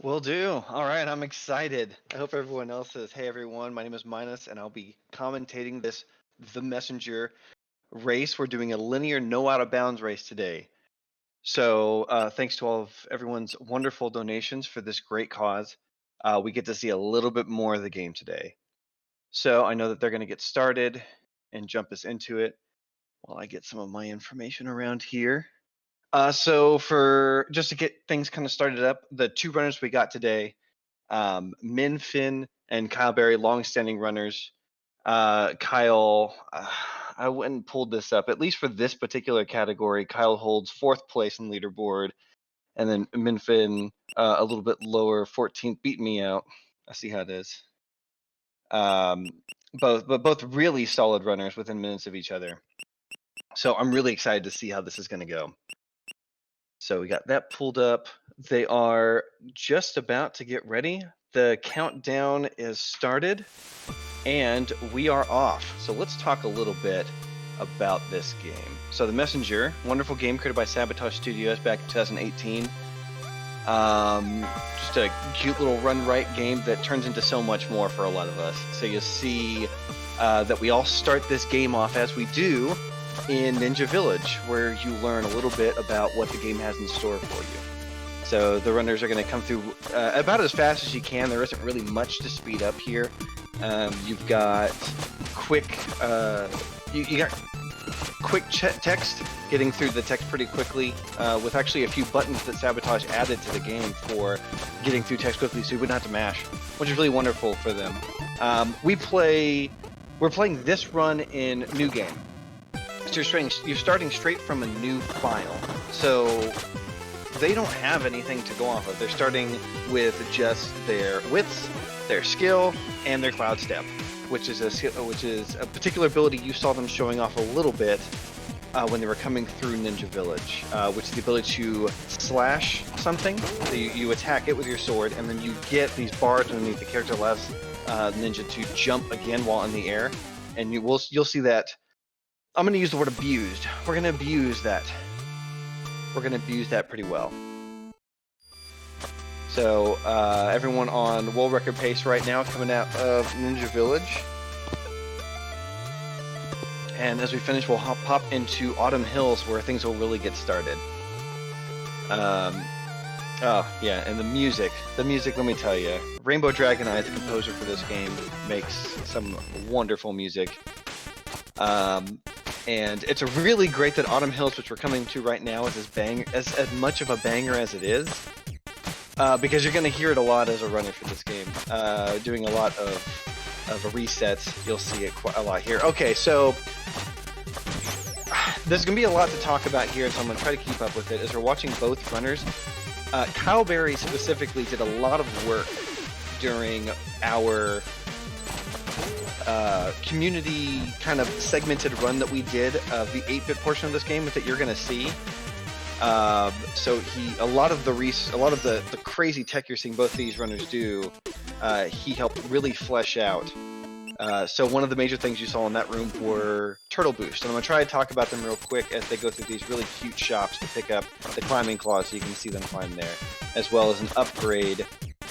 Will do. All right, I'm excited. I hope everyone else is. Hey everyone, my name is Minus, and I'll be commentating this The Messenger race. We're doing a linear no out of bounds race today. So thanks to all of everyone's wonderful donations for this great cause. We get to see a little bit more of the game today. So I know that they're going to get started and jump us into it while I get some of my information around here. So for just to get things kind of started up, the two runners we got today, Miinfin and Kyle Berry, long-standing runners. Kyle, I went and pulled this up. At least for this particular category, Kyle holds fourth place in leaderboard, and then Miinfin a little bit lower, 14th, beat me out. I see how it is. Both really solid runners within minutes of each other. So I'm really excited to see how this is going to go. So we got that pulled up. They are just about to get ready. The countdown is started and we are off. So let's talk a little bit about this game. So The Messenger, wonderful game created by Sabotage Studios back in 2018. Just a cute little run-right game that turns into so much more for a lot of us. So you'll see that we all start this game off as we do in Ninja Village, where you learn a little bit about what the game has in store for you. So the runners are going to come through about as fast as you can. There isn't really much to speed up here. You've got quick, you got quick text, getting through the text pretty quickly, with actually a few buttons that Sabotage added to the game for getting through text quickly, so you wouldn't have to mash, which is really wonderful for them. We're playing this run in New Game. So you're starting straight from a new file, so they don't have anything to go off of. They're starting with just their wits, their skill, and their cloud step, which is a particular ability you saw them showing off a little bit when they were coming through Ninja Village, which is the ability to slash something. So you attack it with your sword, and then you get these bars underneath the character allows Ninja to jump again while in the air, and you'll see that. I'm going to use the word abused. We're going to abuse that. We're going to abuse that pretty well. So everyone on world record pace right now coming out of Ninja Village. And as we finish, we'll pop into Autumn Hills where things will really get started. Oh, yeah, and the music, let me tell you. Rainbow Dragon Eye, the composer for this game, makes some wonderful music. And it's really great that Autumn Hills, which we're coming to right now, is as much of a banger as it is, because you're going to hear it a lot as a runner for this game. Doing a lot of resets, you'll see it quite a lot here. Okay, so there's going to be a lot to talk about here, so I'm going to try to keep up with it. As we're watching both runners, Kyle Berry specifically did a lot of work during our community kind of segmented run that we did of the 8-bit portion of this game that you're going to see. So a lot of the crazy tech you're seeing both these runners do, he helped really flesh out. So one of the major things you saw in that room were Turtle Boost, and I'm going to try to talk about them real quick as they go through these really cute shops to pick up the climbing claws so you can see them climb there, as well as an upgrade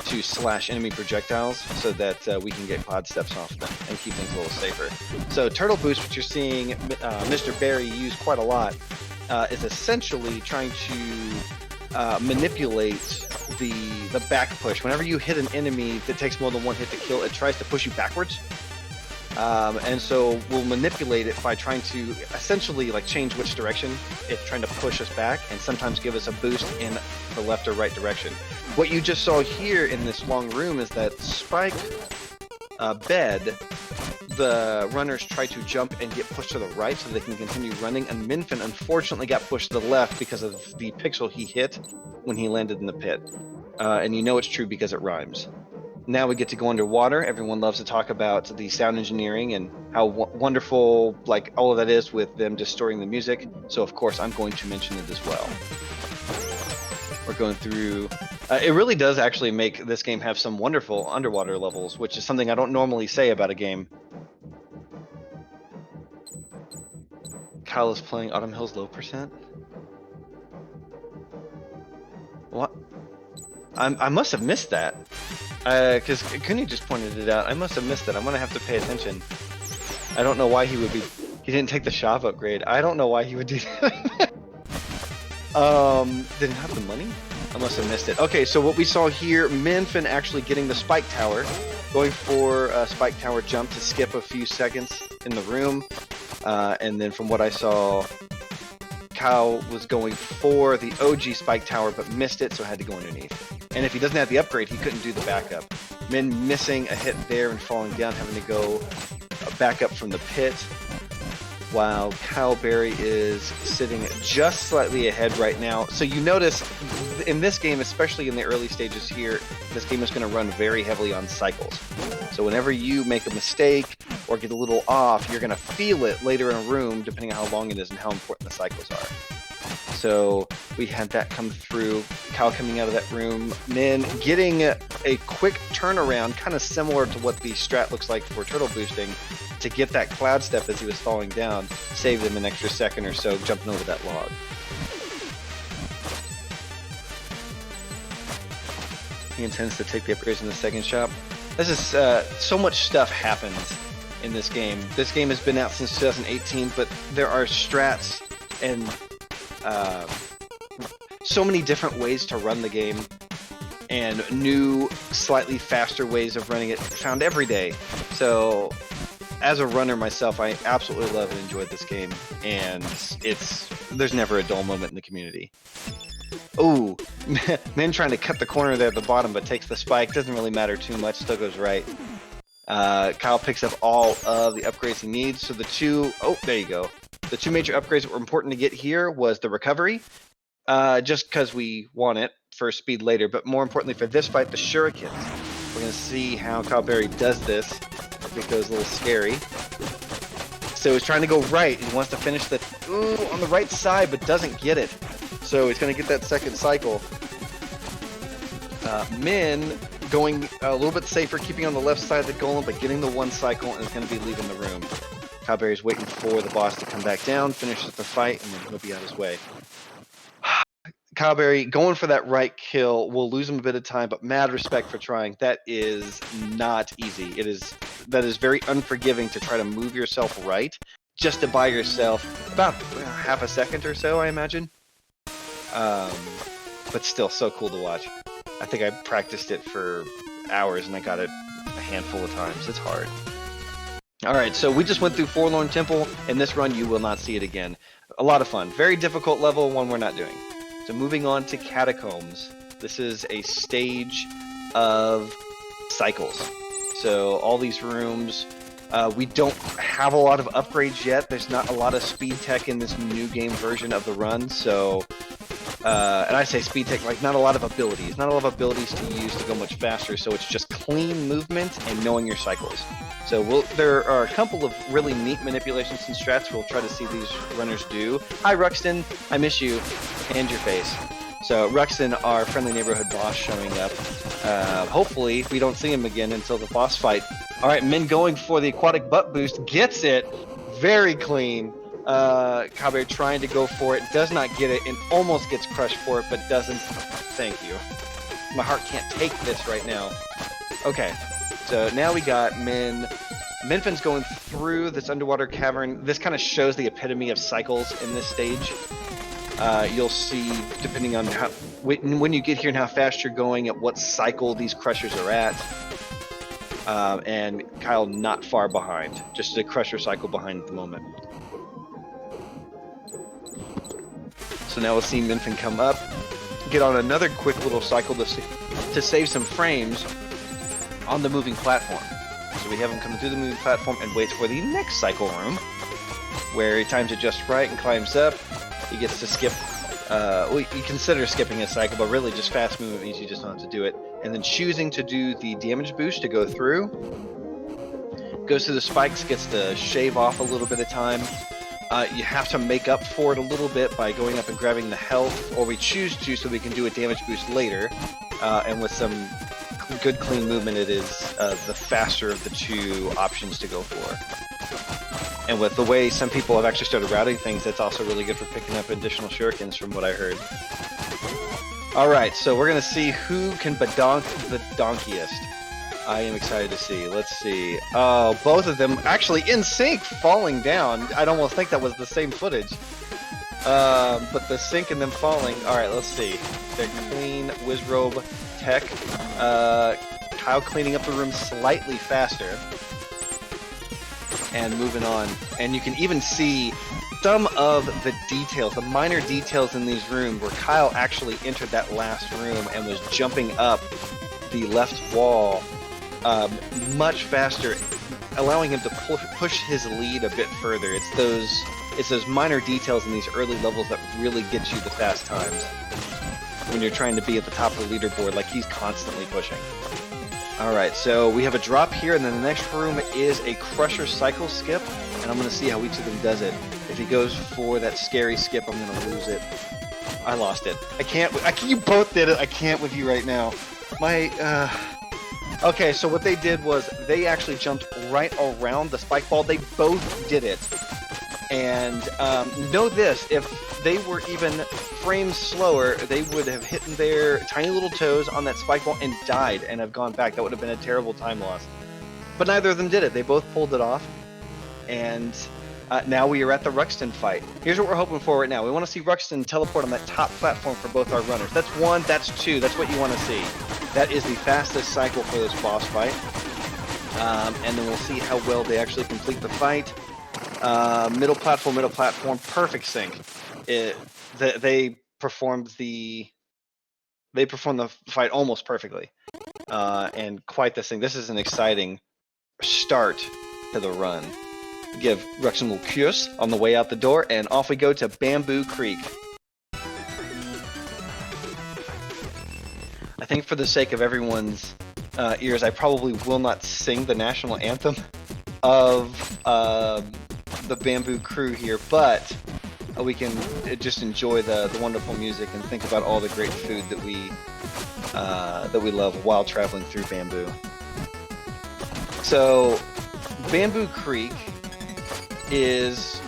to slash enemy projectiles so that we can get cloud steps off them and keep things a little safer. So Turtle Boost, which you're seeing Mr. Berry use quite a lot, is essentially trying to manipulate the back push. Whenever you hit an enemy that takes more than one hit to kill, it tries to push you backwards. And so we'll manipulate it by trying to essentially change which direction it's trying to push us back, and sometimes give us a boost in the left or right direction. What you just saw here in this long room is that spike bed, the runners try to jump and get pushed to the right so they can continue running, and Miinfin unfortunately got pushed to the left because of the pixel he hit when he landed in the pit. And you know it's true because it rhymes. Now we get to go underwater. Everyone loves to talk about the sound engineering and how wonderful all of that is with them distorting the music. So of course I'm going to mention it as well. We're going through... it really does actually make this game have some wonderful underwater levels, which is something I don't normally say about a game. Kyle is playing Autumn Hills low %. What? I must have missed that. Because Kuni just pointed it out. I must have missed it. I'm gonna have to pay attention. I don't know why he would be. He didn't take the Shav upgrade. I don't know why he would do that. Didn't have the money? I must have missed it. Okay, so what we saw here, Miinfin actually getting the spike tower, going for a spike tower jump to skip a few seconds in the room. And then from what I saw, Kyle was going for the OG spike tower, but missed it, so had to go underneath. And if he doesn't have the upgrade, he couldn't do the backup. Min missing a hit there and falling down, having to go back up from the pit, while Cowberry is sitting just slightly ahead right now. So you notice in this game, especially in the early stages here, this game is going to run very heavily on cycles. So whenever you make a mistake or get a little off, you're going to feel it later in a room, depending on how long it is and how important the cycles are. So we had that come through. Kyle coming out of that room, Min getting a quick turnaround, kind of similar to what the strat looks like for turtle boosting, to get that cloud step as he was falling down, saved him an extra second or so jumping over that log. He intends to take the upgrades in the second shop. This is so much stuff happens in this game. This game has been out since 2018, but there are strats and so many different ways to run the game, and new, slightly faster ways of running it found every day. So as a runner myself, I absolutely love and enjoy this game, and there's never a dull moment in the community. Ooh, Min trying to cut the corner there at the bottom, but takes the spike. Doesn't really matter too much, still goes right. Kyle picks up all of the upgrades he needs. So there you go. The two major upgrades that were important to get here was the recovery, just because we want it for speed later, but more importantly for this fight, the shurikens. We're going to see how Cowberry does this. It goes a little scary. So he's trying to go right. He wants to finish on the right side, but doesn't get it. So he's going to get that second cycle. Min going a little bit safer, keeping on the left side of the golem, but getting the one cycle, and is going to be leaving the room. Cowberry's waiting for the boss to come back down, finishes the fight, and then he'll be on his way. Cowberry going for that right kill will lose him a bit of time, but mad respect for trying. That is not easy. That is very unforgiving to try to move yourself right just to buy yourself about half a second or so, I imagine. But still so cool to watch. I think I practiced it for hours and I got it a handful of times. It's hard. Alright, so we just went through Forlorn Temple. In this run, you will not see it again. A lot of fun. Very difficult level, one we're not doing. So moving on to Catacombs. This is a stage of cycles. So all these rooms, we don't have a lot of upgrades yet. There's not a lot of speed tech in this new game version of the run. So, and I say speed tech, like not a lot of abilities. Not a lot of abilities to use to go much faster. So it's just clean movement and knowing your cycles. So there are a couple of really neat manipulations and strats we'll try to see these runners do. Hi, Ruxton. I miss you. And your face. So Ruxton, our friendly neighborhood boss, showing up. Hopefully we don't see him again until the boss fight. All right, Min going for the aquatic butt boost. Gets it. Very clean. Cowberry trying to go for it. Does not get it and almost gets crushed for it, but doesn't. Thank you. My heart can't take this right now. Okay. So now we got Min. Miinfin's going through this underwater cavern. This kind of shows the epitome of cycles in this stage. You'll see, depending on when you get here and how fast you're going, at what cycle these crushers are at. And Kyle not far behind, just a crusher cycle behind at the moment. So now we'll see Miinfin come up, get on another quick little cycle to save some frames on the moving platform. So we have him come through the moving platform and waits for the next cycle room, where he times it just right and climbs up. He gets to skip, you consider skipping a cycle, but really just fast movement means you just don't have to do it. And then choosing to do the damage boost to go through. Goes through the spikes, gets to shave off a little bit of time. You have to make up for it a little bit by going up and grabbing the health, or we choose to so we can do a damage boost later. And with some good clean movement, it is the faster of the two options to go for. And with the way some people have actually started routing things, that's also really good for picking up additional shurikens from what I heard. All right, so we're gonna see who can badonk the donkiest. I am excited to see. Let's see. Oh, both of them actually in sync, falling down. I'd almost think that was the same footage. But the sync and them falling. All right, let's see. They're clean, Wizrobe tech. Kyle cleaning up the room slightly faster. And moving on. And you can even see some of the details, the minor details in these rooms where Kyle actually entered that last room and was jumping up the left wall much faster, allowing him to push his lead a bit further. It's those minor details in these early levels that really get you the fast times when you're trying to be at the top of the leaderboard, like he's constantly pushing. All right, so we have a drop here, and then the next room is a Crusher cycle skip, and I'm going to see how each of them does it. If he goes for that scary skip, I'm going to lose it. I lost it. I can't. You both did it. I can't with you right now. Okay, so what they did was they actually jumped right around the spike ball. They both did it. And know this, if they were even frames slower, they would have hit their tiny little toes on that spike ball and died and have gone back. That would have been a terrible time loss. But neither of them did it. They both pulled it off. And now we are at the Ruxton fight. Here's what we're hoping for right now. We want to see Ruxton teleport on that top platform for both our runners. That's one, that's two. That's what you want to see. That is the fastest cycle for this boss fight. And then we'll see how well they actually complete the fight. Middle platform, perfect sync. They performed the fight almost perfectly, and quite this thing. This is an exciting start to the run. Give Ruxton a little kiss on the way out the door, and off we go to Bamboo Creek. I think for the sake of everyone's ears, I probably will not sing the national anthem of the Bamboo crew here, but we can just enjoy the wonderful music and think about all the great food that we love while traveling through Bamboo. So Bamboo Creek is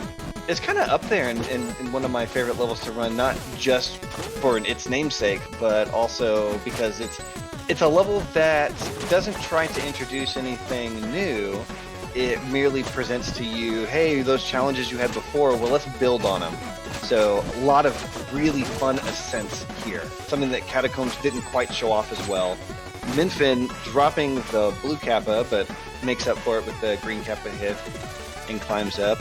kind of up there in one of my favorite levels to run, not just for its namesake, but also because it's a level that doesn't try to introduce anything new. It merely presents to you, hey, those challenges you had before, well, let's build on them. So a lot of really fun ascents here, something that Catacombs didn't quite show off as well. Miinfin dropping the blue kappa, but makes up for it with the green kappa hit and climbs up.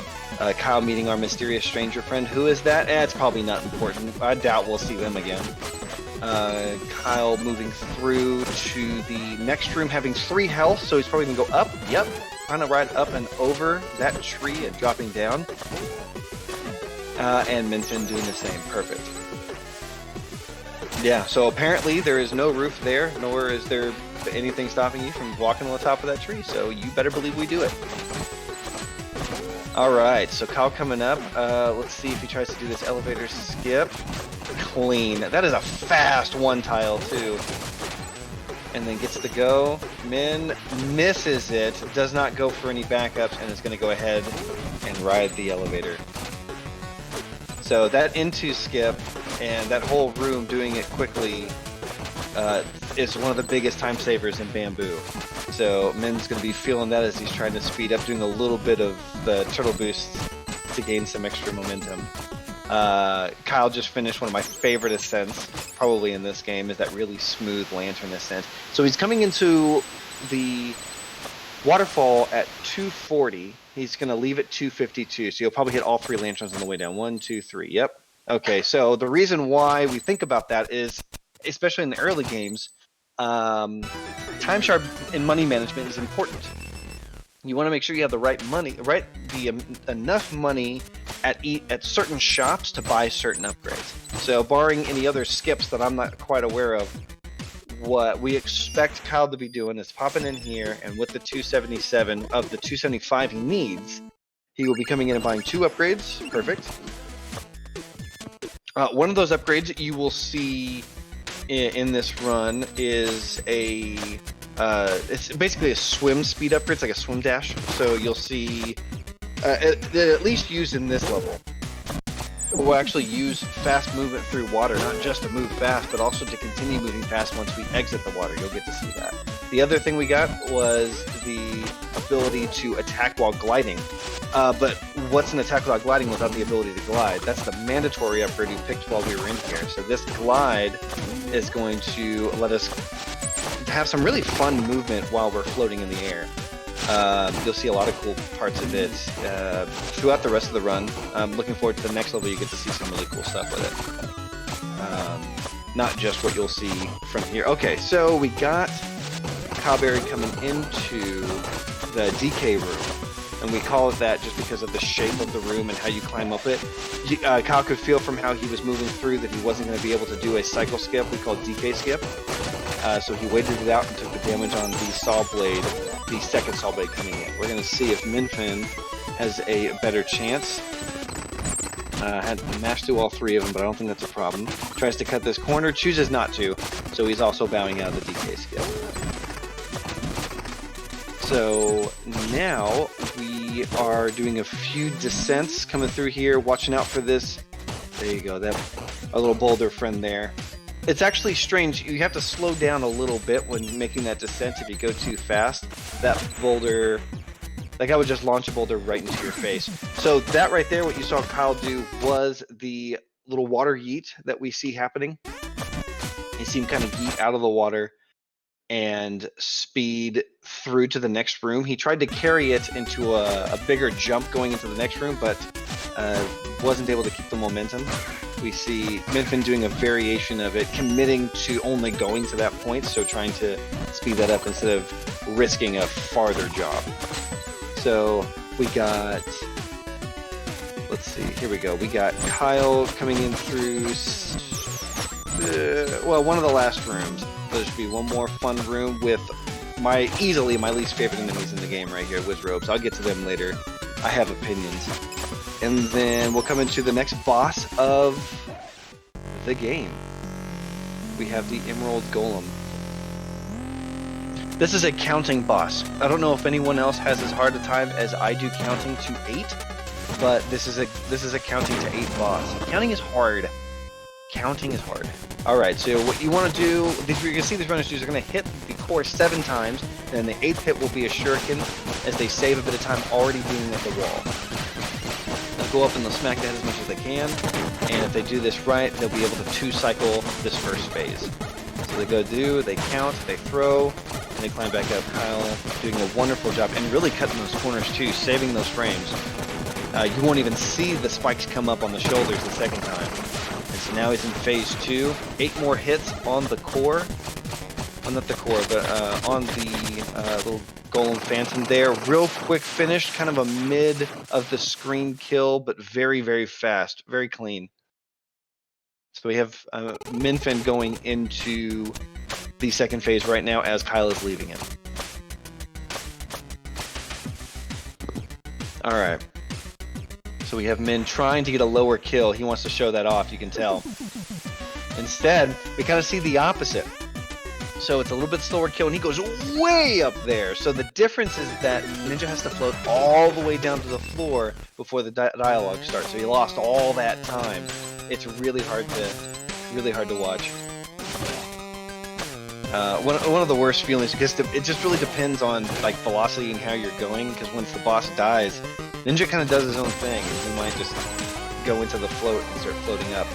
Kyle meeting our mysterious stranger friend. Who is that? It's probably not important. I doubt we'll see them again. Kyle moving through to the next room, having 3 health, so he's probably going to go up. Yep. Trying to ride up and over that tree and dropping down. And Miinfin doing the same. Perfect. Yeah, so apparently there is no roof there, nor is there anything stopping you from walking on the top of that tree, so you better believe we do it. Alright, so Kyle coming up. Let's see if he tries to do this elevator skip. Clean. That is a fast one tile, too. And then gets to go. Min misses it, does not go for any backups, and is going to go ahead and ride the elevator. So that into skip and that whole room doing it quickly is one of the biggest time savers in Bamboo. So Min's going to be feeling that as he's trying to speed up, doing a little bit of the turtle boost to gain some extra momentum. Kyle just finished one of my favorite ascents, probably in this game, is that really smooth lantern ascent. So he's coming into the waterfall at 240. He's going to leave at 252, so you'll probably hit all 3 lanterns on the way down. 1, 2, 3. Yep. Okay, so the reason why we think about that is, especially in the early games, time sharp and money management is important. You want to make sure you have the right money, enough money at certain shops to buy certain upgrades. So barring any other skips that I'm not quite aware of, what we expect Kyle to be doing is popping in here, and with the 277 of the 275 he needs, he will be coming in and buying 2 upgrades. Perfect. One of those upgrades you will see in this run is it's basically a swim speed upgrade. It's like a swim dash. So you'll see at least used in this level. we'll actually use fast movement through water, not just to move fast, but also to continue moving fast once we exit the water. You'll get to see that. The other thing we got was the ability to attack while gliding. But what's an attack without gliding without the ability to glide? That's the mandatory upgrade we picked while we were in here. So this glide is going to let us have some really fun movement while we're floating in the air. You'll see a lot of cool parts of it throughout the rest of the run. I'm looking forward to the next level. You get to see some really cool stuff with it. Not just what you'll see from here. Okay, so we got Cowberry coming into the DK room, and we call it that just because of the shape of the room and how you climb up it. Kyle could feel from how he was moving through that he wasn't going to be able to do a cycle skip we call DK skip. So he waited it out and took the damage on the saw blade, the second saw blade coming in. We're going to see if Miinfin has a better chance. Had mashed through all three of them, but I don't think that's a problem. Tries to cut this corner, chooses not to, so he's also bowing out of the DK skip. So now we are doing a few descents coming through here, watching out for this. There you go, that our little boulder friend there. It's actually strange. You have to slow down a little bit when making that descent. If you go too fast, that boulder, like I would just launch a boulder right into your face. So that right there, what you saw Kyle do was the little water yeet that we see happening. You see him kind of yeet out of the water and speed through to the next room. He tried to carry it into a bigger jump going into the next room, but wasn't able to keep the momentum. We see Miinfin doing a variation of it, committing to only going to that point, so trying to speed that up instead of risking a farther job. So we got, let's see, here we go. We got Kyle coming in through, well, one of the last rooms. There should be one more fun room with easily my least favorite enemies in the game right here, Wizrobes. I'll get to them later. I have opinions. And then we'll come into the next boss of the game. We have the Emerald Golem. This is a counting boss. I don't know if anyone else has as hard a time as I do counting to 8, but this is a counting to 8 boss. Counting is hard. Counting is hard. All right, so what you want to do, you're going to see these runners do is they're going to hit the core 7 times, and the 8th hit will be a shuriken as they save a bit of time already being at the wall. They'll go up and they'll smack the head as much as they can, and if they do this right, they'll be able to 2-cycle this first phase. So they go they count, they throw, and they climb back up. Kyle doing a wonderful job, and really cutting those corners too, saving those frames. You won't even see the spikes come up on the shoulders the second time. And so now he's in phase 2. 8 more hits on the core. Well, not the core, but on the little Golem Phantom there. Real quick finish, kind of a mid of the screen kill, but very, very fast, very clean. So we have Miinfin going into the second phase right now as Kyle is leaving it. All right. So we have Min trying to get a lower kill. He wants to show that off, you can tell. Instead, we kind of see the opposite. So it's a little bit slower kill, and he goes way up there. So the difference is that Ninja has to float all the way down to the floor before the dialogue starts. So he lost all that time. It's really hard to watch. One of the worst feelings, because it just really depends on like velocity and how you're going. Because once the boss dies, Ninja kind of does his own thing, and he might just go into the float and start floating up.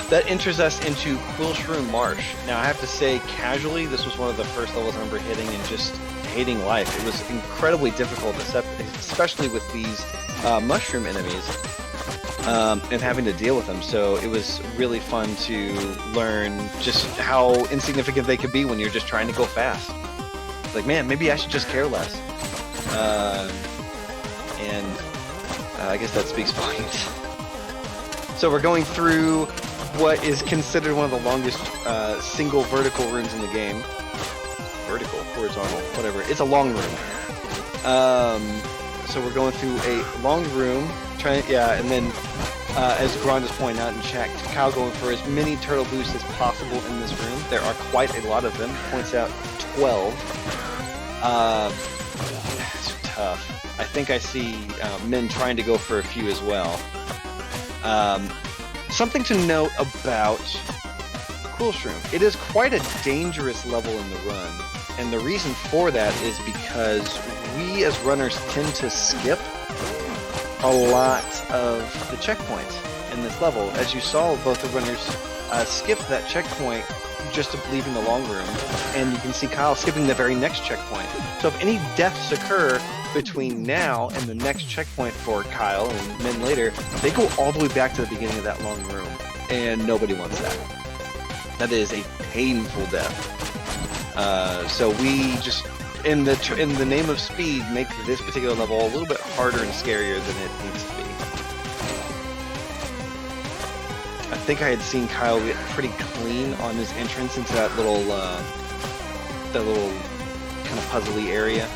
That enters us into Quillshroom Marsh. Now I have to say, casually, this was one of the first levels I remember hitting and just hating life. It was incredibly difficult, especially with these mushroom enemies, and having to deal with them. So it was really fun to learn just how insignificant they could be when you're just trying to go fast. Like, man, maybe I should just care less. I guess that speaks volumes. So we're going through what is considered one of the longest single vertical rooms in the game. Vertical, horizontal, whatever. It's a long room. So we're going through a long room, and then as Grand is pointing out in chat, Kyle going for as many turtle boosts as possible in this room. There are quite a lot of them. Points out 12. It's tough. I think I see Min trying to go for a few as well. Something to note about Cool Shroom. It is quite a dangerous level in the run. And the reason for that is because we as runners tend to skip a lot of the checkpoints in this level. As you saw, both the runners skipped that checkpoint just leaving the long room, and you can see Kyle skipping the very next checkpoint. So if any deaths occur between now and the next checkpoint for Kyle and Min later, they go all the way back to the beginning of that long room, and nobody wants that. That is a painful death. So we just, in the name of speed, make this particular level a little bit harder and scarier than it needs to be. I think I had seen Kyle get pretty clean on his entrance into that little kind of puzzly area.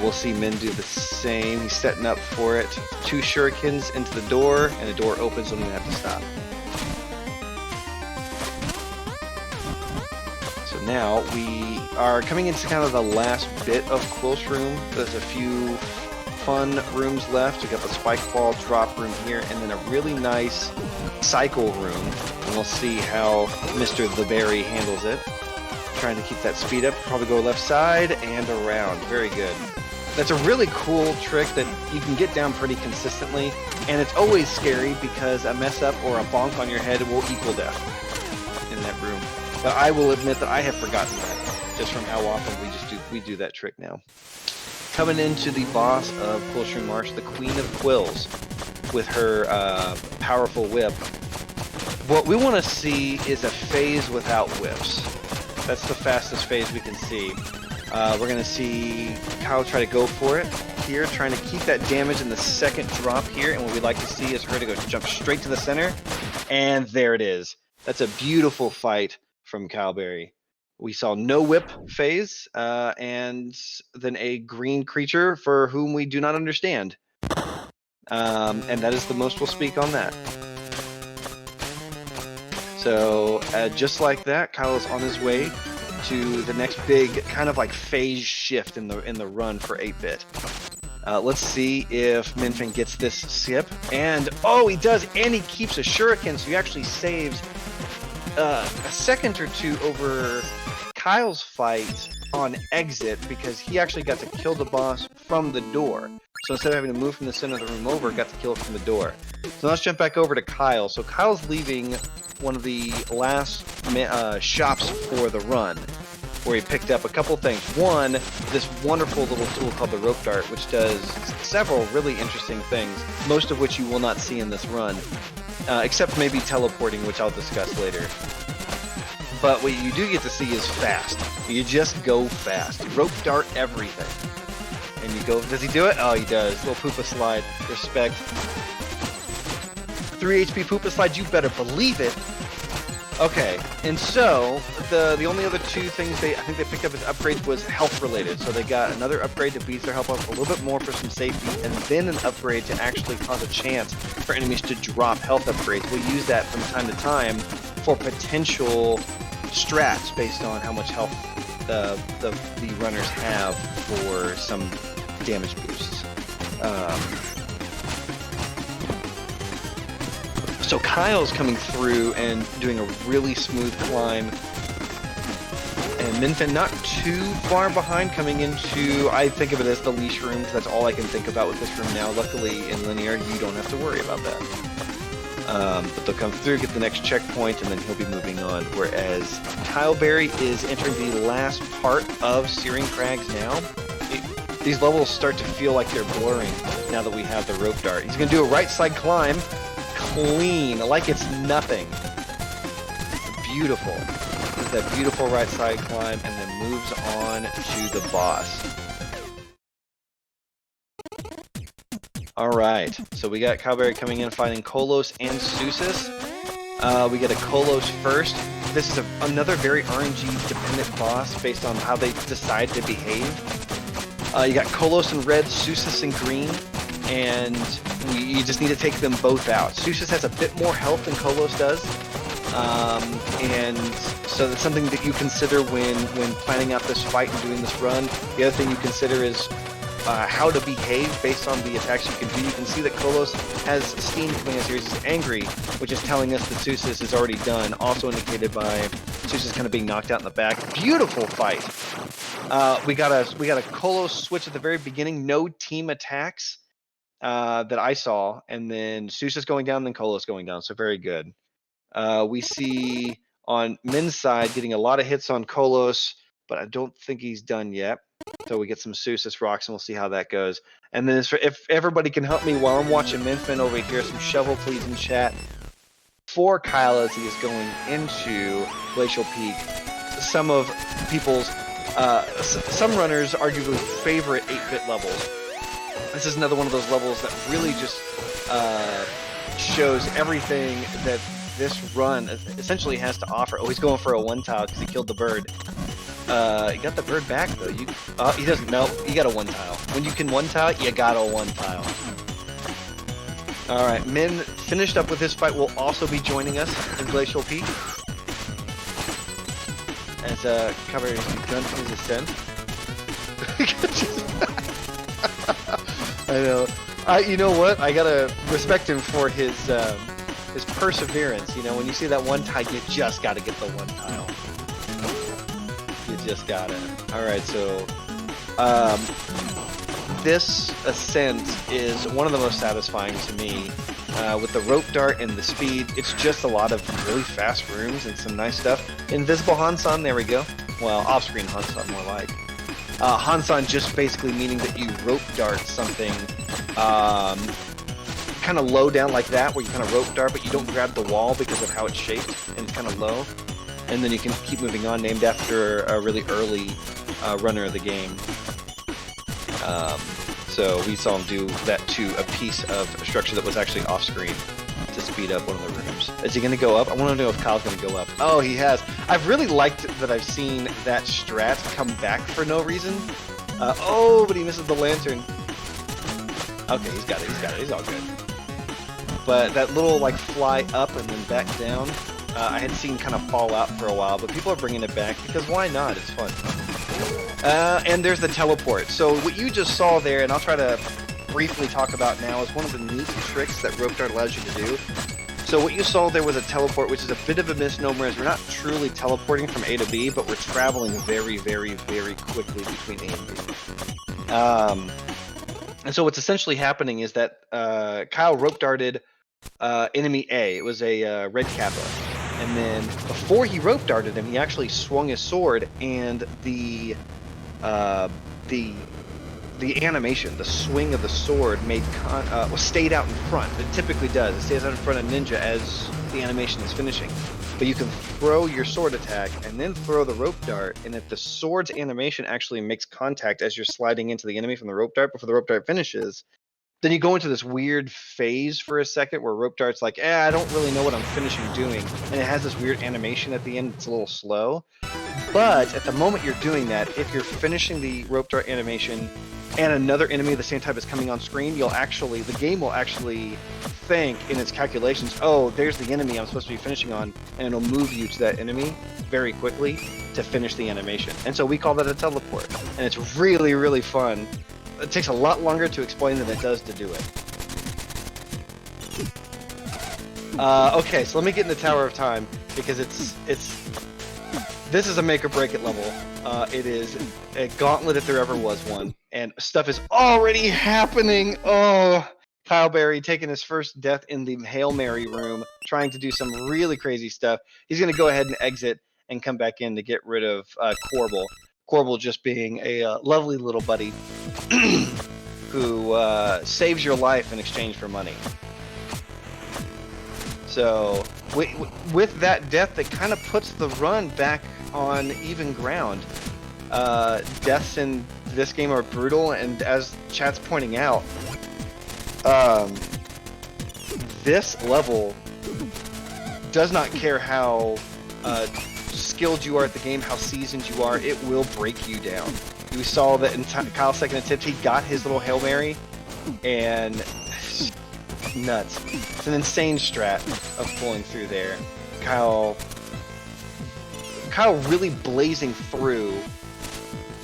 We'll see Min do the same. He's setting up for it. 2 shurikens into the door, and the door opens, so I'm gonna have to stop. So now we are coming into kind of the last bit of Quill Shroom. There's a few fun rooms left. We got the spike ball drop room here, and then a really nice cycle room. And we'll see how Mr. The Berry handles it. Trying to keep that speed up. Probably go left side and around. Very good. That's a really cool trick that you can get down pretty consistently, and it's always scary because a mess up or a bonk on your head will equal death in that room. But I will admit that I have forgotten that, just from how often we do that trick now. Coming into the boss of Quill Shroom Marsh, the Queen of Quills, with her powerful whip. What we want to see is a phase without whips. That's the fastest phase we can see. We're going to see Kyle try to go for it here, trying to keep that damage in the second drop here, and what we'd like to see is her to go jump straight to the center, and there it is. That's a beautiful fight from Cowberry. We saw no whip phase, and then a green creature for whom we do not understand. And that is the most we'll speak on that. So, just like that, Kyle is on his way to the next big kind of like phase shift in the run for 8-bit. Let's see if Miinfin gets this skip. And, oh, he does, and he keeps a shuriken, so he actually saves a second or two over Kyle's fight on exit, because he actually got to kill the boss from the door. So instead of having to move from the center of the room over, got to kill it from the door. So let's jump back over to Kyle. So Kyle's leaving one of the last shops for the run, where he picked up a couple things. One, this wonderful little tool called the rope dart, which does several really interesting things, most of which you will not see in this run, except maybe teleporting, which I'll discuss later. But what you do get to see is fast. You just go fast. Rope dart everything. And you go, does he do it? Oh, he does. Little Poopa slide. Respect. 3 HP Poopa slide, you better believe it. Okay, and so the only other two things I think they picked up as upgrades was health related. So they got another upgrade to beat their health up a little bit more for some safety, and then an upgrade to actually cause a chance for enemies to drop health upgrades. We'll use that from time to time for potential strats based on how much health the runners have for some damage boosts. So Kyle's coming through and doing a really smooth climb, and Miinfin not too far behind, coming into, I think of it as the leash room, because that's all I can think about with this room now. Luckily in linear you don't have to worry about that. But they'll come through, get the next checkpoint, and then he'll be moving on. Whereas Kyleberry is entering the last part of Searing Crags now. These levels start to feel like they're blurring now that we have the rope dart. He's going to do a right side climb, clean, like it's nothing. Beautiful. Does that beautiful right side climb, and then moves on to the boss. Alright, so we got Cowberry coming in fighting Kolos and Susis. We get a Kolos first. This is another very RNG dependent boss based on how they decide to behave. You got Kolos in red, Susis in green, and you just need to take them both out. Susis has a bit more health than Kolos does, and so that's something that you consider when planning out this fight and doing this run. The other thing you consider is how to behave based on the attacks you can do. You can see that Kolos has steam coming as he's angry, which is telling us that Susis is already done, also indicated by Susis kind of being knocked out in the back. Beautiful fight. We got a Kolos switch at the very beginning, no team attacks that I saw, and then Susis going down, then Kolos going down, so very good. We see on Min's side getting a lot of hits on Kolos, but I don't think he's done yet. So we get some Susis rocks, and we'll see how that goes. And then if everybody can help me while I'm watching Miinfin over here, some shovel please in chat for Kyle as he is going into Glacial Peak. Some of people's, some runners arguably favorite 8-bit levels. This is another one of those levels that really just shows everything that this run essentially has to offer. Oh, he's going for a 1-tile because he killed the bird. He got the bird back though. He doesn't. No, you got a 1-tile. When you can 1-tile, you got a 1-tile. All right, Min finished up with this fight. Will also be joining us in Glacial Peak as covers gun his ascent. I know. You know what? I gotta respect him for his perseverance. You know, when you see that 1-tile, you just gotta get the 1-tile. You just gotta. All right, so this ascent is one of the most satisfying to me. With the rope dart and the speed, it's just a lot of really fast rooms and some nice stuff. Invisible Hansan, there we go. Well, off-screen Hansan more like. Hansan just basically meaning that you rope dart something kind of low down like that, where you kind of rope dart, but you don't grab the wall because of how it's shaped and it's kind of low. And then you can keep moving on, named after a really early runner of the game. So we saw him do that to a piece of structure that was actually off-screen to speed up one of the rooms. Is he going to go up? I want to know if Kyle's going to go up. Oh, he has. I've really liked that I've seen that strat come back for no reason. Oh, but he misses the lantern. Okay, he's got it. He's all good. But that little like fly up and then back down, I had seen kind of fall out for a while, but people are bringing it back because why not? It's fun. And there's the teleport. So what you just saw there, and I'll try to briefly talk about now, is one of the neat tricks that Rope Dart allows you to do. So what you saw there was a teleport, which is a bit of a misnomer, as we're not truly teleporting from A to B, but we're traveling very, very, very quickly between A and B. And so what's essentially happening is that Kyle rope darted enemy A. It was a red kappa. And then before he rope darted him, he actually swung his sword, and the animation, the swing of the sword, stayed out in front. It typically does. It stays out in front of Ninja as the animation is finishing. But you can throw your sword attack and then throw the rope dart, and if the sword's animation actually makes contact as you're sliding into the enemy from the rope dart before the rope dart finishes, then you go into this weird phase for a second where rope dart's like, I don't really know what I'm finishing doing. And it has this weird animation at the end. It's a little slow. But at the moment you're doing that, if you're finishing the rope dart animation and another enemy of the same type is coming on screen, the game will actually think in its calculations, oh, there's the enemy I'm supposed to be finishing on, and it'll move you to that enemy very quickly to finish the animation. And so we call that a teleport. And it's really, really fun. It takes a lot longer to explain than it does to do it. Okay, so let me get in the Tower of Time, because this is a make or break it level. It is a gauntlet if there ever was one, and stuff is already happening. Oh, Kyle Berry taking his first death in the Hail Mary room, trying to do some really crazy stuff. He's going to go ahead and exit and come back in to get rid of Corbel. Corbel just being a lovely little buddy who saves your life in exchange for money. So with that death, that kind of puts the run back on even ground. Deaths in this game are brutal, and as chat's pointing out, this level does not care how skilled you are at the game, how seasoned you are, it will break you down. We saw that in Kyle's second attempt, he got his little Hail Mary, and nuts. It's an insane strat of pulling through there. Kyle really blazing through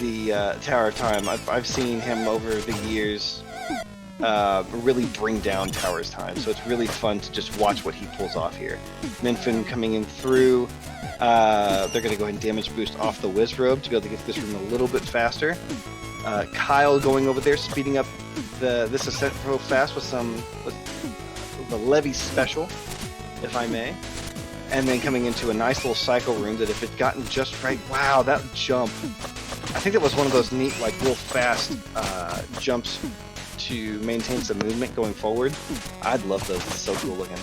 the Tower of Time. I've seen him over the years really bring down Tower's Time, so it's really fun to just watch what he pulls off here. Miinfin coming in through. They're going to go ahead and damage boost off the Wizrobe to be able to get this room a little bit faster. Kyle going over there, speeding up this ascent real fast with the Levy special, if I may. And then coming into a nice little cycle room that if it gotten just right, wow, that jump. I think that was one of those neat, like, real fast jumps to maintain some movement going forward. I'd love those. It's so cool looking.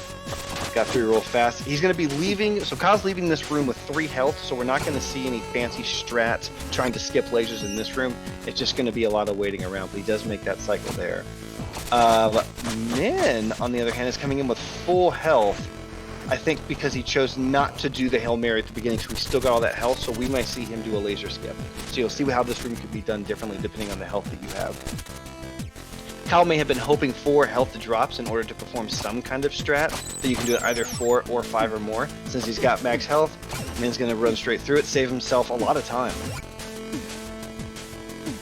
Got through real fast. He's going to be leaving, so Kyle's leaving this room with 3 health, so we're not going to see any fancy strats trying to skip lasers in this room. It's just going to be a lot of waiting around, but he does make that cycle there. Min, on the other hand, is coming in with full health. I think because he chose not to do the Hail Mary at the beginning, so we still got all that health, so we might see him do a laser skip. So you'll see how this room could be done differently depending on the health that you have. Kyle may have been hoping for health drops in order to perform some kind of strat, that you can do it either 4 or 5 or more. Since he's got max health, Min's going to run straight through it, save himself a lot of time.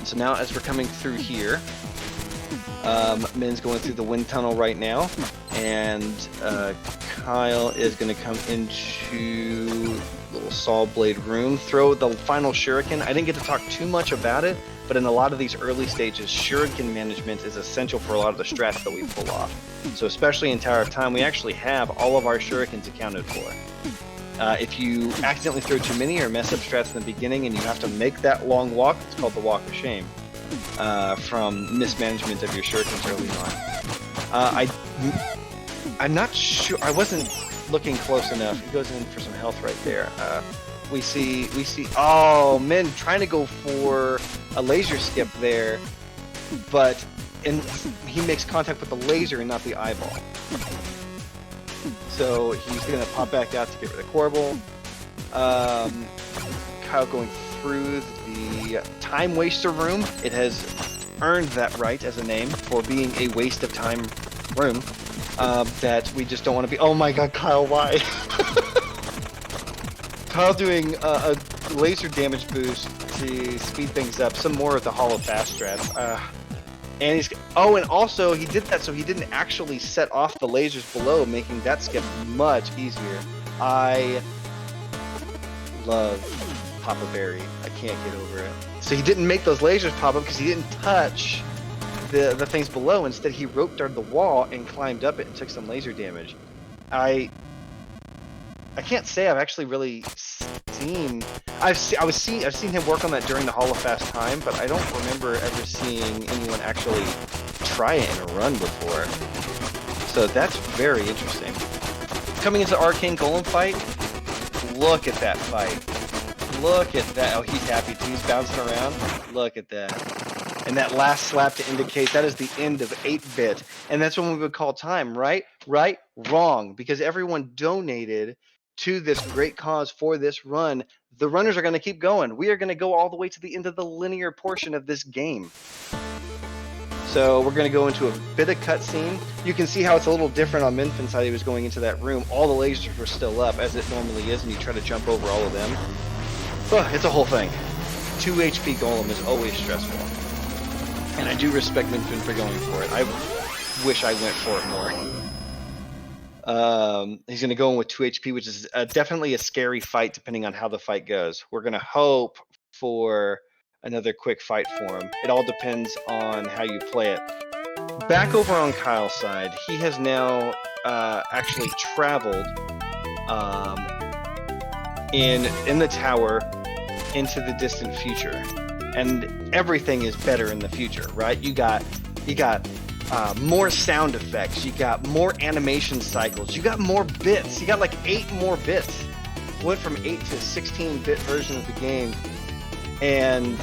So now as we're coming through here, Min's going through the wind tunnel right now, and Kyle is going to come into little saw blade room, throw the final shuriken. I didn't get to talk too much about it, but in a lot of these early stages, shuriken management is essential for a lot of the strats that we pull off. So especially in Tower of Time, we actually have all of our shurikens accounted for. If you accidentally throw too many or mess up strats in the beginning and you have to make that long walk, it's called the Walk of Shame, from mismanagement of your shurikens early on. I'm not sure, I wasn't looking close enough. He goes in for some health right there. We see, oh, Min trying to go for a laser skip there, but he makes contact with the laser and not the eyeball. So he's going to pop back out to get rid of Corbel. Kyle going through the Time Waster room. It has earned that right as a name for being a waste of time room that we just don't want to be. Oh my god, Kyle, why? Kyle doing a laser damage boost to speed things up. Some more of the Hollow Fast strats. And he's, oh, and also he did that so he didn't actually set off the lasers below, making that skip much easier. I love Papa Berry. I can't get over it. So he didn't make those lasers pop up because he didn't touch the things below. Instead, he rope darted the wall and climbed up it and took some laser damage. I can't say I've actually really seen. I've seen him work on that during the Hall of Fast Time, but I don't remember ever seeing anyone actually try it in a run before. So that's very interesting. Coming into Arcane Golem fight, look at that fight. Look at that. Oh, he's happy too. He's bouncing around. Look at that. And that last slap to indicate that is the end of 8-bit. And that's when we would call time, right? Right? Wrong. Because everyone donated to this great cause for this run. The runners are going to keep going. We are going to go all the way to the end of the linear portion of this game. So we're going to go into a bit of cutscene. You can see how it's a little different on Miinfin's side. He was going into that room. All the lasers were still up, as it normally is, and you try to jump over all of them. Oh, it's a whole thing. 2 HP Golem is always stressful. And I do respect Miinfin for going for it. I wish I went for it more. He's going to go in with 2 HP, which is definitely a scary fight depending on how the fight goes. We're going to hope for another quick fight for him. It all depends on how you play it. Back over on Kyle's side, he has now actually traveled in the tower into the distant future. And everything is better in the future, right? You got more sound effects, you got more animation cycles, you got more bits, you got like 8 more bits. Went from 8 to 16-bit version of the game, and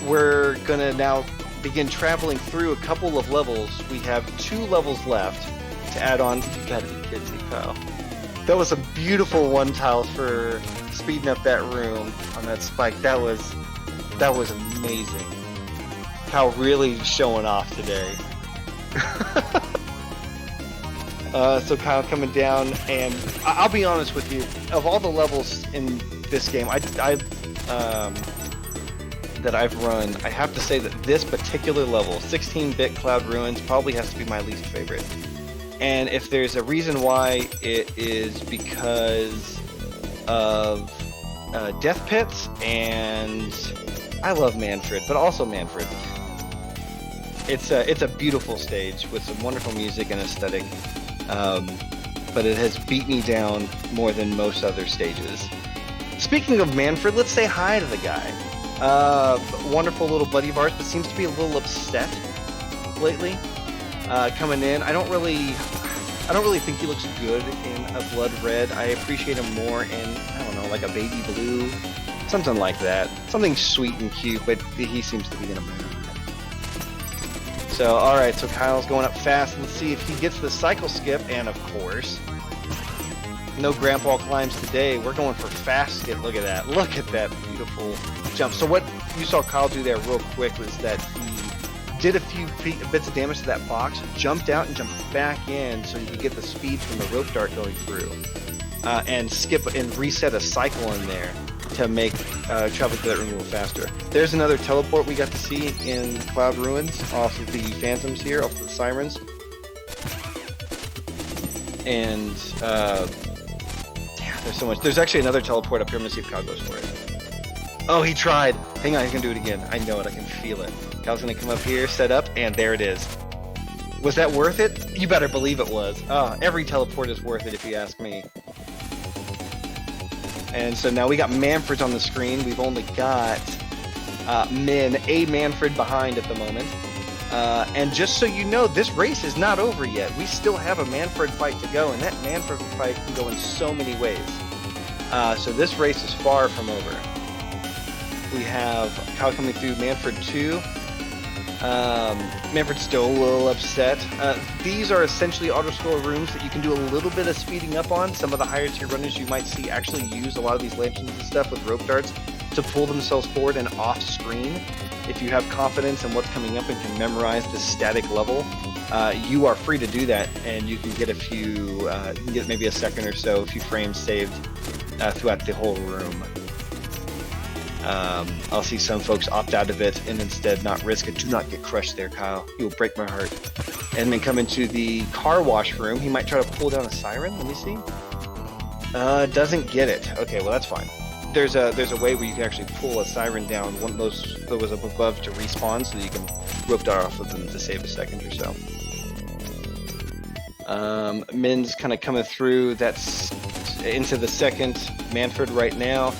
we're gonna now begin traveling through a couple of levels. We have 2 levels left to add on. You gotta be kidding me, Kyle. That was a beautiful one tile for speeding up that room on that spike. That was amazing. Kyle really showing off today. So Kyle coming down, and I'll be honest with you, of all the levels in this game, the that I've run, I have to say that this particular level, 16-bit Cloud Ruins, probably has to be my least favorite. And if there's a reason why, it is because of Death Pits, and I love Manfred, but also Manfred. It's a beautiful stage with some wonderful music and aesthetic, but it has beat me down more than most other stages. Speaking of Manfred, let's say hi to the guy. Wonderful little buddy of ours, but seems to be a little upset lately. Coming in, I don't really think he looks good in a blood red. I appreciate him more in, I don't know, like a baby blue, something like that. Something sweet and cute, but he seems to be in a mood. So, alright, so Kyle's going up fast. Let's see if he gets the cycle skip, and of course, no grandpa climbs today. We're going for fast skip. Look at that. Look at that beautiful jump. So what you saw Kyle do there real quick was that he did a few bits of damage to that box, jumped out and jumped back in so you could get the speed from the rope dart going through, and skip and reset a cycle in there to make traveling through that room a little faster. There's another teleport we got to see in Cloud Ruins off of the Phantoms here, off of the Sirens. And yeah, there's so much. There's actually another teleport up here. I'm gonna see if Kyle goes for it. Oh, he tried. Hang on, he's gonna do it again. I know it. I can feel it. Kyle's gonna come up here, set up, and there it is. Was that worth it? You better believe it was. Oh, every teleport is worth it if you ask me. And so now we got Manfred's on the screen. We've only got a Manfred behind at the moment. And just so you know, this race is not over yet. We still have a Manfred fight to go, and that Manfred fight can go in so many ways. So this race is far from over. We have Kyle coming through Manfred 2. Manfred's still a little upset. These are essentially auto-scroll rooms that you can do a little bit of speeding up on. Some of the higher tier runners you might see actually use a lot of these lanterns and stuff with rope darts to pull themselves forward and off screen. If you have confidence in what's coming up and can memorize the static level, you are free to do that, and you can get a few, you can get maybe a second or so, a few frames saved throughout the whole room. I'll see some folks opt out of it and instead not risk it. Do not get crushed there, Kyle. You'll break my heart. And then come into the car wash room. He might try to pull down a siren. Let me see. Doesn't get it. Okay, well that's fine. There's a way where you can actually pull a siren down, one of those that was up above to respawn, so that you can rope dart off with them to save a second or so. Min's kind of coming through. That's into the second Manfred right now,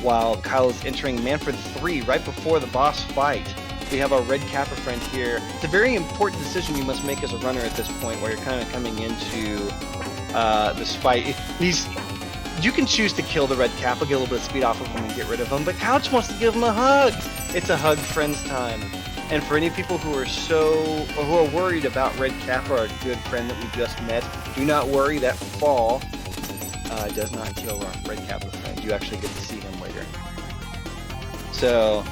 while Kyle is entering Manfred 3 right before the boss fight. We have our red Kappa friend here. It's a very important decision you must make as a runner at this point, where you're kind of coming into this fight. You can choose to kill the red Kappa, get a little bit of speed off of him and get rid of him, but Kyle just wants to give him a hug. It's a hug friends time. And for any people who are worried about red Kappa, our good friend that we just met, do not worry, that fall does not kill our red Kappa friend. You actually get to see him later. So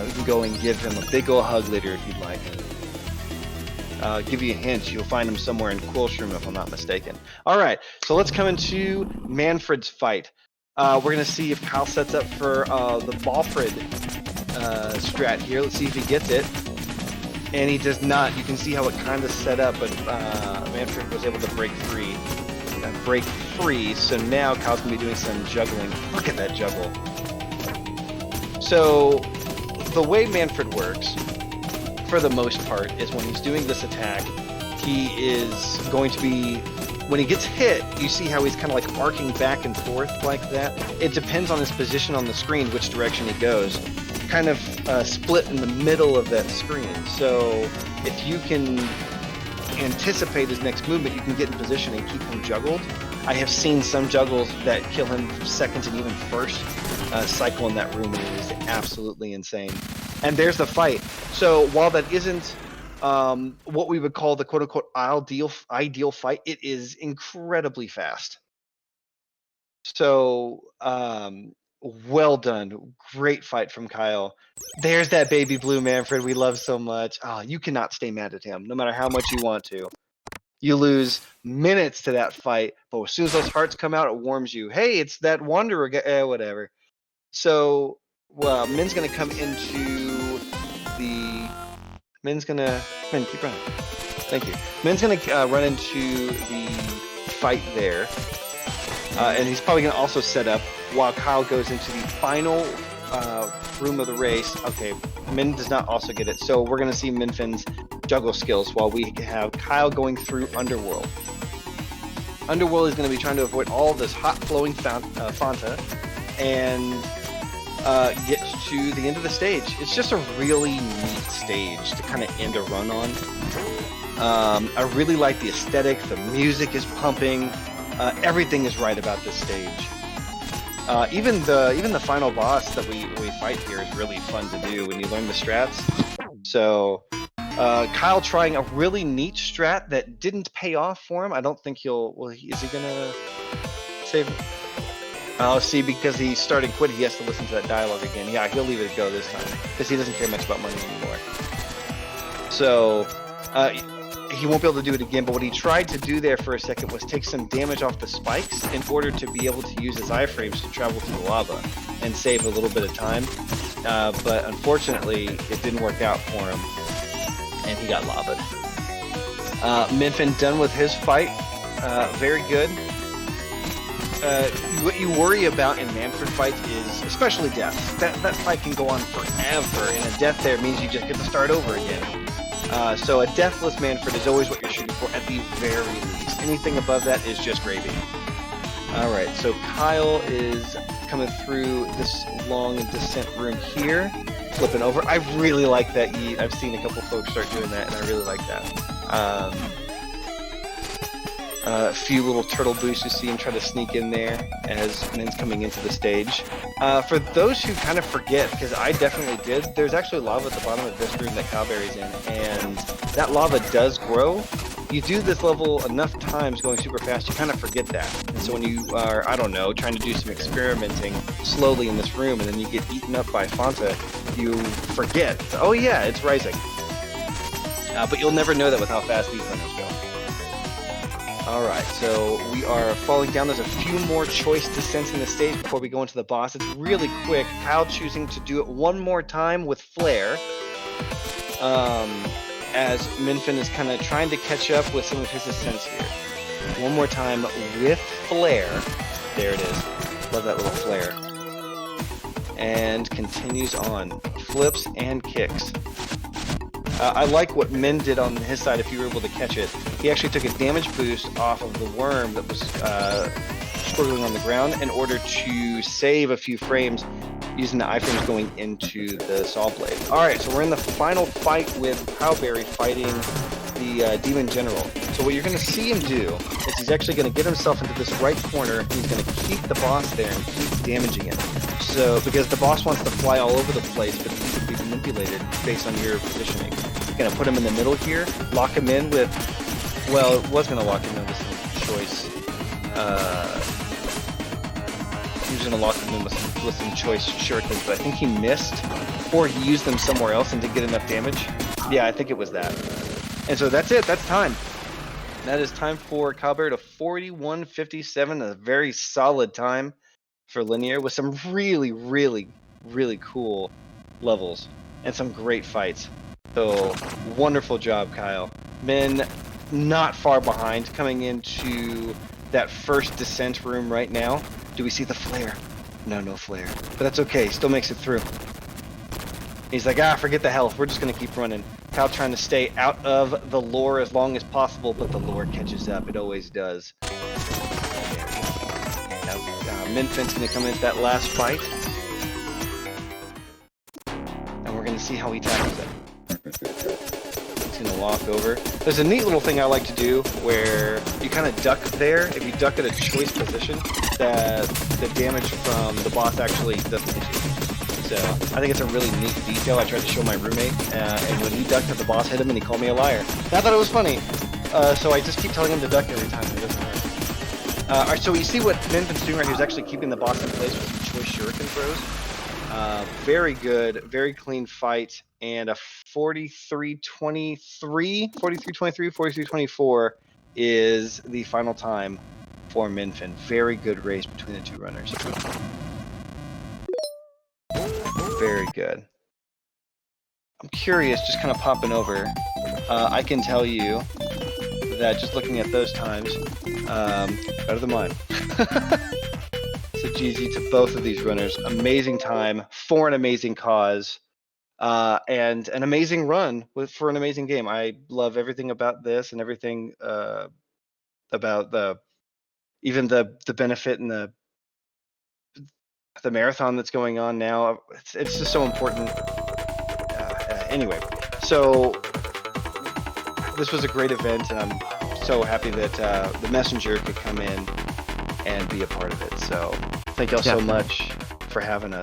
you can go and give him a big ol' hug later if you'd like. Give you a hint, you'll find him somewhere in Quill's room if I'm not mistaken. Alright, so let's come into Manfred's fight. We're going to see if Kyle sets up for the Balfred strat here. Let's see if he gets it. And he does not. You can see how it kind of set up, but Manfred was able to break free. So now Kyle's going to be doing some juggling. Look at that juggle. So the way Manfred works, for the most part, is when he's doing this attack, he is going to be, when he gets hit, you see how he's kind of like arcing back and forth like that. It depends on his position on the screen, which direction he goes. Kind of split in the middle of that screen. So if you can anticipate his next movement, you can get in position and keep him juggled. I have seen some juggles that kill him seconds and even first cycle in that room, and it is absolutely insane. And there's the fight. So while that isn't what we would call the quote-unquote ideal fight, it is incredibly fast. So well done. Great fight from Kyle. There's that baby blue Manfred we love so much. Oh, you cannot stay mad at him, no matter how much you want to. You lose minutes to that fight, but as soon as those hearts come out, it warms you. Hey, it's that Wanderer guy, whatever. So well, Min's gonna come into the. Min's gonna. Min, keep running. Thank you. Min's gonna run into the fight there, and he's probably gonna also set up while Kyle goes into the final room of the race. Okay, Min does not also get it, so we're gonna see Miinfin's juggle skills while we have Kyle going through Underworld. Underworld is going to be trying to avoid all this hot flowing Fanta and get to the end of the stage. It's just a really neat stage to kind of end a run on. I really like the aesthetic. The music is pumping. Everything is right about this stage. Even the final boss that we fight here is really fun to do when you learn the strats. So Kyle trying a really neat strat that didn't pay off for him. I don't think he'll. Well, is he gonna save? Oh, see, because he started quitting, he has to listen to that dialogue again. Yeah, he'll leave it go this time because he doesn't care much about money anymore. So he won't be able to do it again. But what he tried to do there for a second was take some damage off the spikes in order to be able to use his iframes to travel through the lava and save a little bit of time. But unfortunately, it didn't work out for him. And he got lavaed. Miinfin done with his fight. Very good. What you worry about in Manfred fights is, especially death. That fight can go on forever, and a death there means you just get to start over again. So a deathless Manfred is always what you're shooting for at the very least. Anything above that is just gravy. Alright, so Kyle is coming through this long descent room here. Flipping over. I really like that yeet. I've seen a couple folks start doing that, and I really like that. A few little turtle boosts you see him try to sneak in there as Min's coming into the stage. For those who kind of forget, because I definitely did, there's actually lava at the bottom of this room that Cowberry's in, and that lava does grow. You do this level enough times going super fast, you kind of forget that. And so when you are, I don't know, trying to do some experimenting slowly in this room, and then you get eaten up by Fanta, you forget, oh yeah, it's rising. But you'll never know that with how fast these runners go. Alright, so we are falling down. There's a few more choice descents in the stage before we go into the boss. It's really quick. Kyle choosing to do it one more time with Flare. As Miinfin is kind of trying to catch up with some of his ascents here. One more time with Flare. There it is. Love that little flare. And continues on. Flips and kicks. I like what Min did on his side if you were able to catch it. He actually took a damage boost off of the worm that was squiggling on the ground in order to save a few frames using the iframes going into the saw blade. Alright, so we're in the final fight with Cowberry fighting the Demon General. So what you're going to see him do is he's actually going to get himself into this right corner, and he's going to keep the boss there and keep damaging it. So, because the boss wants to fly all over the place, but he can be manipulated based on your positioning. You're going to put him in the middle here, lock him in with, well, it was going to lock him in with some choice. He was going to lock him in with some choice shurikens, but I think he missed, or he used them somewhere else and didn't get enough damage. Yeah, I think it was that. And so that's it. That's time. That is time for Cowberry to 41:57, a very solid time for linear with some really, really, really cool levels and some great fights. So wonderful job, Kyle. Min not far behind, coming into that first descent room right now. Do we see the flare? No flare. But that's okay. Still makes it through. He's like, forget the health. We're just going to keep running. Kyle trying to stay out of the lore as long as possible, but the lore catches up. It always does. Now, Miinfin's going to come into that last fight. And we're going to see how he tackles it. He's going to walk over. There's a neat little thing I like to do where you kind of duck there. If you duck at a choice position, that the damage from the boss actually doesn't hit you. So I think it's a really neat detail. I tried to show my roommate, and when he ducked at the boss hit him, and he called me a liar. And I thought it was funny. So I just keep telling him to duck every time, and it doesn't work. Alright, so you see what Miinfin's doing right here is actually keeping the boss in place with some choice shuriken throws. Very good, very clean fight, and a 43-23, 43-24 is the final time for Miinfin. Very good race between the two runners. Very good. I'm curious, just kind of popping over. I can tell you that just looking at those times, better than mine. So GG to both of these runners. Amazing time for an amazing cause, and an amazing run for an amazing game. I love everything about this and everything about even the benefit and the marathon that's going on now. It's just so important. Anyway, so this was a great event, and I'm so happy that the messenger could come in and be a part of it. So thank y'all so much for having us.